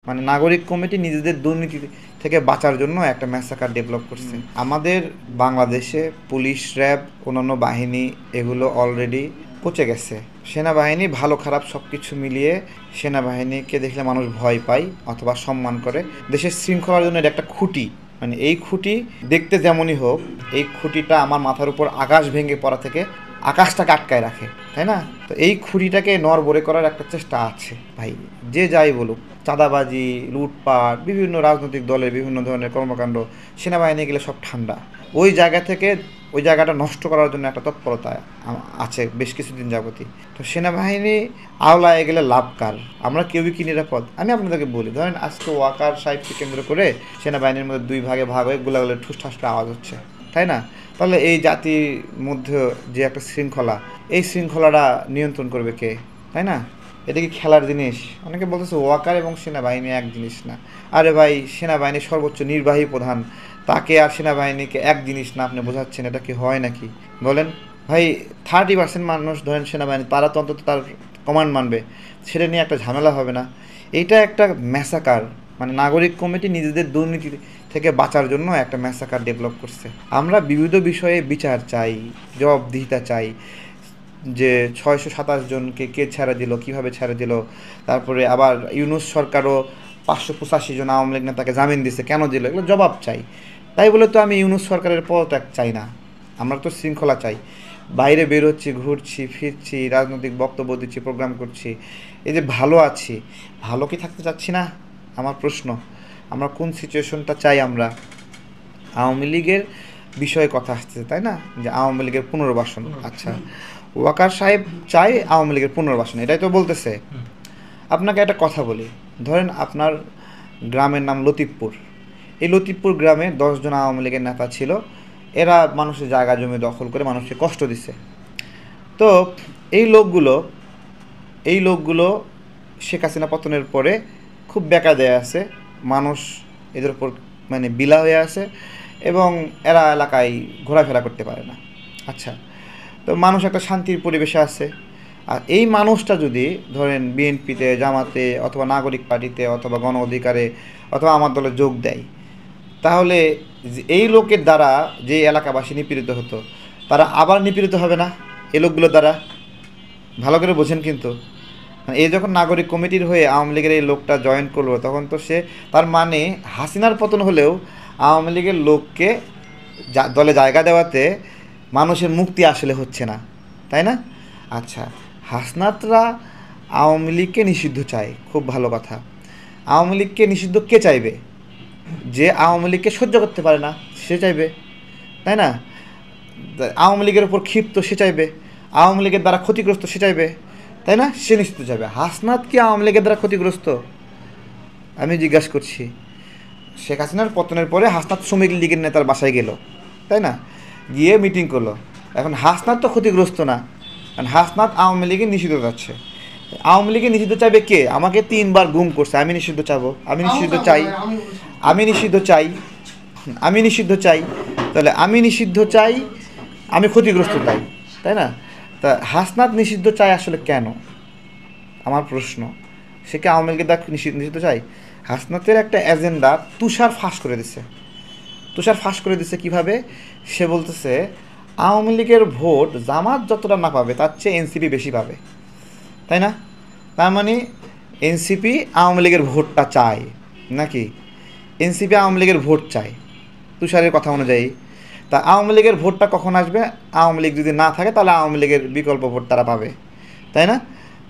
মানে নাগরিক কমিটি নিজেদের দুর্নীতি থেকে বাঁচার জন্য একটা ম্যাসাকার ডেভেলপ করছে। আমাদের বাংলাদেশে পুলিশ, র্যাব, অন্যান্য বাহিনী এগুলো অলরেডি পচে গেছে। সেনাবাহিনী ভালো খারাপ সব কিছু মিলিয়ে সেনাবাহিনীকে দেখলে মানুষ ভয় পায় অথবা সম্মান করে। দেশের শৃঙ্খলার জন্য এটা একটা খুঁটি। মানে এই খুঁটি দেখতে যেমনই হোক, এই খুঁটিটা আমার মাথার উপর আকাশ ভেঙে পড়া থেকে আকাশটাকে আটকায় রাখে, তাই না? তো এই খুঁটিটাকে নড়বড়ে করার একটা চেষ্টা আছে ভাই। যে যাই বলুক, চাঁদাবাজি, লুটপাট, বিভিন্ন রাজনৈতিক দলের বিভিন্ন ধরনের কর্মকাণ্ড, সেনাবাহিনী গেলে সব ঠান্ডা। ওই জায়গা থেকে ওই জায়গাটা নষ্ট করার জন্য একটা তৎপরতা আছে বেশ কিছুদিন যাবতই। তো সেনাবাহিনী আওলায় গেলে লাভ কার? আমরা কেউই কি নিরাপদ? আমি আপনাদেরকে বলি, ধরেন আজকে ওয়াকার সাহেবকে কেন্দ্র করে সেনাবাহিনীর মধ্যে দুই ভাগে ভাগ হয়ে গোলাগুলি ঠুসঠাস করে আওয়াজ হচ্ছে, তাই না? তাহলে এই জাতির মধ্যে যে একটা শৃঙ্খলা, এই শৃঙ্খলাটা নিয়ন্ত্রণ করবে কে, তাই না? এটা কি খেলার জিনিস? অনেকে বলতেছে ওয়াকার এবং সেনাবাহিনী এক জিনিস না। আরে ভাই, সেনাবাহিনীর সর্বোচ্চ নির্বাহী প্রধান, তাকে আর সেনাবাহিনীকে এক জিনিস না আপনি বোঝাচ্ছেন, এটা কি হয় নাকি বলেন? ভাই, 30% মানুষ ধরেন সেনাবাহিনী, তারা তো অন্তত তার কমান্ড মানবে, সেটা নিয়ে একটা ঝামেলা হবে না? এইটা একটা ম্যাসাকার। মানে নাগরিক কমিটি নিজেদের দুর্নীতি থেকে বাঁচার জন্য একটা ম্যাসাকার ডেভেলপ করছে। আমরা বিবিধ বিষয়ে বিচার চাই, জবাবদিহিতা চাই, যে 627 জনকে কে ছেড়ে দিল, কিভাবে ছেড়ে দিল। তারপরে আবার ইউনূস সরকারও 585 জন আওয়ামী লীগ নেতাকে জামিন দিছে, কেন দিল, এগুলো জবাব চাই। তাই বলে তো আমি ইউনূস সরকারের পদত্যাগ চাই না। আমরা তো শৃঙ্খলা চাই। বাইরে বেরোচ্ছি, ঘুরছি ফিরছি, রাজনৈতিক বক্তব্য দিচ্ছি, প্রোগ্রাম করছি, এই যে ভালো আছি, ভালো কি থাকতে চাচ্ছি না? আমার প্রশ্ন, আমরা কোন সিচুয়েশনটা চাই? আমরা আওয়ামী লীগের বিষয়ে কথা আসছে, তাই না? যে আওয়ামী লীগের পুনর্বাসন। আচ্ছা, ওয়াকার সাহেব চাই আওয়ামী লীগের পুনর্বাসন, এটাই তো বলতেছে। আপনাকে একটা কথা বলি, ধরেন আপনার গ্রামের নাম লতিফপুর। এই লতিফপুর গ্রামে 10 জন আওয়ামী লীগের নেতা ছিল। এরা মানুষের জায়গা জমি দখল করে মানুষকে কষ্ট দিছে। তো এই লোকগুলো এই লোকগুলো শেখ হাসিনা পতনের পরে খুব বেকায়দায় আছে। মানুষ এদের উপর মানে বিলা হয়ে আছে এবং এরা এলাকায় ঘোরাফেরা করতে পারে না। আচ্ছা, তো মানুষ একটা শান্তির পরিবেশে আছে। আর এই মানুষটা যদি ধরেন বিএনপিতে, জামাতে অথবা নাগরিক পার্টিতে অথবা গণ অধিকারে অথবা আমার দলে যোগ দেয়, তাহলে এই লোকের দ্বারা যে এলাকাবাসী নিপীড়িত হতো, তারা আবার নিপীড়িত হবে না এই লোকগুলোর দ্বারা? ভালো করে বোঝেন কিন্তু। মানে এই যখন নাগরিক কমিটির হয়ে আওয়ামী লীগের এই লোকটা জয়েন করলো, তখন তো সে, তার মানে হাসিনার পতন হলেও আওয়ামী লীগের লোককে দলে জায়গা দেওয়াতে মানুষের মুক্তি আসলে হচ্ছে না, তাই না? আচ্ছা, হাসনাতরা আওয়ামী লীগকে নিষিদ্ধ চায়, খুব ভালো কথা। আওয়ামী লীগকে নিষিদ্ধ কে চাইবে? যে আওয়ামী লীগকে সহ্য করতে পারে না সে চাইবে, তাই না? আওয়ামী লীগের উপর ক্ষিপ্ত সে চাইবে, আওয়ামী লীগের দ্বারা ক্ষতিগ্রস্ত সে চাইবে, তাই না? সে নিশ্চিত যাবে। হাসনাত কি আওয়ামী লীগের দ্বারা ক্ষতিগ্রস্ত? আমি জিজ্ঞাসা করছি। শেখ হাসিনার পতনের পরে হাসনাত শ্রমিক লীগের নেতার বাসায় গেল, তাই না? গিয়ে মিটিং করলো। এখন হাসনাত তো ক্ষতিগ্রস্ত না, কারণ হাসনাত আওয়ামী লীগে নিষিদ্ধ যাচ্ছে। আওয়ামী লীগে নিষিদ্ধ চাইবে কে? আমাকে 3বার গুম করছে, আমি নিষিদ্ধ চাবো? আমি নিষিদ্ধ চাই? আমি নিষিদ্ধ চাই? আমি নিষিদ্ধ চাই? তাহলে আমি নিষিদ্ধ চাই, আমি ক্ষতিগ্রস্ত চাই, তাই না? তা হাসনাত নিষিদ্ধ চাই আসলে কেন? আমার প্রশ্ন, সে কি আওয়ামী লীগের দ্বারা নিষিদ্ধ চাই? হাসনাতের একটা এজেন্ডা তুষার ফাঁস করে দিছে। তুষার ফাঁস করে দিছে কিভাবে? সে বলতেছে আওয়ামী লীগের ভোট জামাত যতটা না পাবে তার চেয়ে এনসিপি বেশি পাবে, তাই না? তার মানে এনসিপি আওয়ামী লীগের ভোটটা চায় নাকি? এনসিপি আওয়ামী লীগের ভোট চায় তুষারের কথা অনুযায়ী। তা আওয়ামী লীগের ভোটটা কখন আসবে? আওয়ামী লীগ যদি না থাকে তাহলে আওয়ামী লীগের বিকল্প ভোট তারা পাবে, তাই না?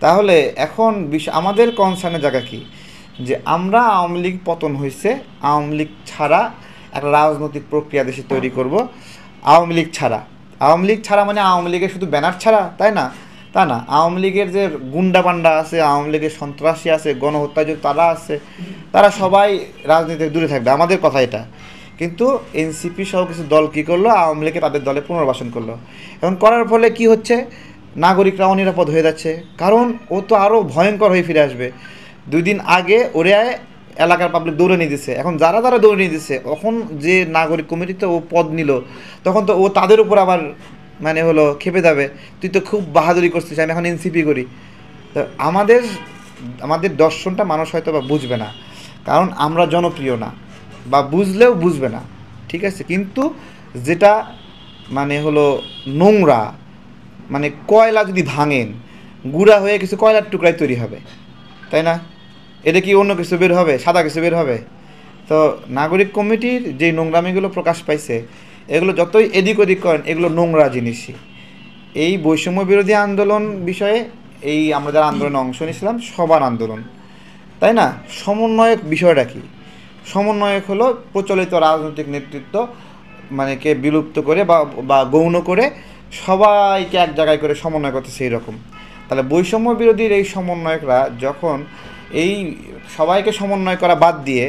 তাহলে এখন আমাদের কনসার্নের জায়গা কি? যে আমরা আওয়ামী লীগ পতন হয়েছে, আওয়ামী লীগ ছাড়া একটা রাজনৈতিক প্রক্রিয়া দেশে তৈরি করব। আওয়ামী লীগ ছাড়া, আওয়ামী লীগ ছাড়া মানে আওয়ামী লীগের শুধু ব্যানার ছাড়া, তাই না? তা না, আওয়ামী লীগের যে গুন্ডা পান্ডা আছে, আওয়ামী লীগের সন্ত্রাসী আছে, গণহত্যা যে তারা আছে, তারা সবাই রাজনীতি থেকে দূরে থাকবে, আমাদের কথা এটা। কিন্তু এনসিপি সহ কিছু দল কী করলো? আওয়ামী লীগকে তাদের দলে পুনর্বাসন করলো। এখন করার ফলে কি হচ্ছে? নাগরিকরা অনিরাপদ হয়ে যাচ্ছে, কারণ ও তো আরও ভয়ঙ্কর হয়ে ফিরে আসবে। 2 দিন আগে ওরে এলাকার পাবলিক দৌড়ে নিয়ে দিচ্ছে, এখন যারা যারা দৌড়ে নিয়ে দিচ্ছে, এখন যে নাগরিক কমিটিতে ও পদ নিল, তখন তো ও তাদের উপর আবার মানে হলো খেপে যাবে, তুই তো খুব বাহাদুরি করছিস, আমি এখন এনসিপি করি। তো আমাদের আমাদের দর্শনটা মানুষ হয়তো বা বুঝবে না। কারণ আমরা জনপ্রিয় না, বা বুঝলেও বুঝবে না, ঠিক আছে। কিন্তু যেটা মানে হলো নোংরা, মানে কয়লা যদি ভাঙেন গুঁড়া হয়ে কিছু কয়লার টুকরাই তৈরি হবে, তাই না? এটা কি অন্য কিছু বের হবে, সাদা কিছু বের হবে? তো নাগরিক কমিটির যেই নোংরামিগুলো প্রকাশ পাইছে, এগুলো যতই এদিক ওদিক করেন, এগুলো নোংরা জিনিসই। এই বৈষম্য বিরোধী আন্দোলন বিষয়ে এই আমরা যারা আন্দোলনে অংশ নিয়েছিলাম সবার আন্দোলন, তাই না? সমন্বয়ক বিষয়টা কি? সমন্বয়ক হলো প্রচলিত রাজনৈতিক নেতৃত্ব মানে কে বিলুপ্ত করে বা গৌণ করে সবাইকে এক জায়গায় করে সমন্বয় করতে, সেই রকম। তাহলে বৈষম্য বিরোধীর এই সমন্বয়করা যখন এই সবাইকে সমন্বয় করা বাদ দিয়ে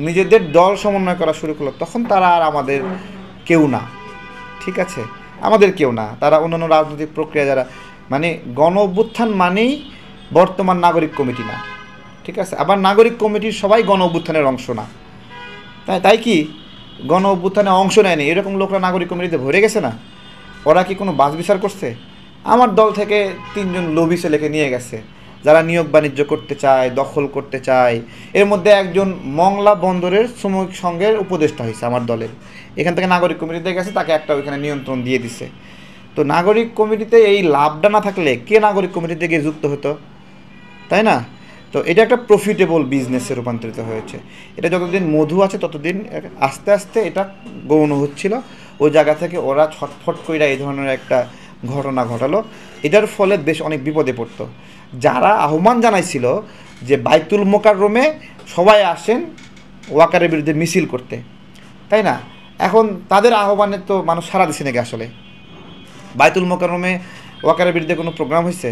নিজেদের দল সমন্বয় করা শুরু করলো, তখন তারা আর আমাদের কেউ না, ঠিক আছে? আমাদের কেউ না, তারা অন্যান্য রাজনৈতিক প্রক্রিয়া যারা, মানে গণ অভ্যুত্থান মানেই বর্তমান নাগরিক কমিটি না, ঠিক আছে? আবার নাগরিক কমিটির সবাই গণ অভ্যুত্থানের অংশ না, তাই কি গণ অভ্যুত্থানে অংশ নেয়নি এরকম লোকরা নাগরিক কমিটিতে ভরে গেছে না? ওরা কি কোনো বাছ বিচার করছে? আমার দল থেকে 3 জন লোভী ছেলেকে নিয়ে গেছে, যারা নিয়োগ বাণিজ্য করতে চায়, দখল করতে চায়। এর মধ্যে একজন মংলা বন্দরের শ্রমিক সংঘের উপদেষ্টা হয়েছে আমার দলের, এখান থেকে নাগরিক কমিটিতে গেছে, তাকে একটা ওইখানে নিয়ন্ত্রণ দিয়ে দিছে। তো নাগরিক কমিটিতে এই লাভটা না থাকলে কে নাগরিক কমিটিতে গিয়ে যুক্ত হতো, তাই না? তো এটা একটা প্রফিটেবল বিজনেসে রূপান্তরিত হয়েছে। এটা যতদিন মধু আছে ততদিন আস্তে আস্তে এটা গৌণ হচ্ছিল। ওই জায়গা থেকে ওরা ছটফট করে এই ধরনের একটা ঘটনা ঘটালো। এটার ফলে বেশ অনেক বিপদে পড়তো। যারা আহ্বান জানাইছিল যে বাইতুল মোকাররমে সবাই আসেন ওয়াকারের বিরুদ্ধে মিছিল করতে, তাই না? এখন তাদের আহ্বানে তো মানুষ সাড়া দিচ্ছে নাকি? আসলে বাইতুল মোকাররমে ওয়াকারের বিরুদ্ধে কোনো প্রোগ্রাম হয়েছে?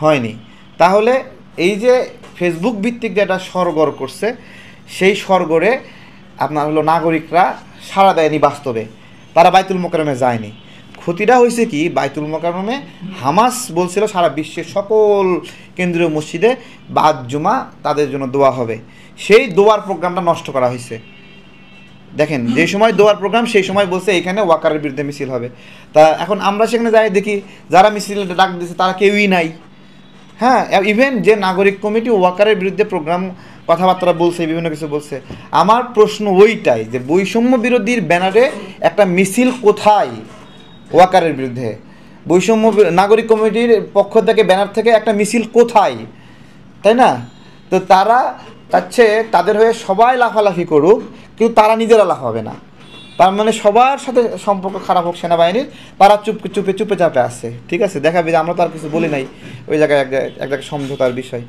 হয়নি। তাহলে এই যে ফেসবুক ভিত্তিক যে একটা সরগর করছে, সেই সরগরে আপনার হলো নাগরিকরা সাড়া দেয়নি, বাস্তবে তারা বাইতুল মোকাররমে যায়নি। ক্ষতিটা হয়েছে কি, বাইতুল মোকাররমে হামাস বলছিল সারা বিশ্বের সকল কেন্দ্রীয় মসজিদে বাদ জুমা তাদের জন্য দোয়া হবে, সেই দোয়ার প্রোগ্রামটা নষ্ট করা হয়েছে। দেখেন, যে সময় দোয়ার প্রোগ্রাম সেই সময় বলছে এখানে ওয়াকারের বিরুদ্ধে মিছিল হবে। তা এখন আমরা সেখানে যাই দেখি যারা মিছিল ডাক দিচ্ছে তারা কেউই নাই। হ্যাঁ, ইভেন যে নাগরিক কমিটি ওয়াকারের বিরুদ্ধে প্রোগ্রাম কথাবার্তা বলছে, বিভিন্ন কিছু বলছে। আমার প্রশ্ন ওইটাই যে বৈষম্য বিরোধীর ব্যানারে একটা মিছিল কোথায় ওয়াকারের বিরুদ্ধে? বৈষম্য নাগরিক কমিটির পক্ষ থেকে ব্যানার থেকে একটা মিছিল কোথায়, তাই না? তো তারা চাচ্ছে তাদের হয়ে সবাই লাফালাফি করুক, কিন্তু তারা নিজেরা লাফাবে না। তার মানে সবার সাথে সম্পর্ক খারাপ হোক সেনাবাহিনীর, তারা চুপে চাপে আসছে, ঠিক আছে? দেখাবে যে আমরা তো আর কিছু বলি নাই, ওই জায়গায় এক জায়গায় সমঝোতার বিষয়।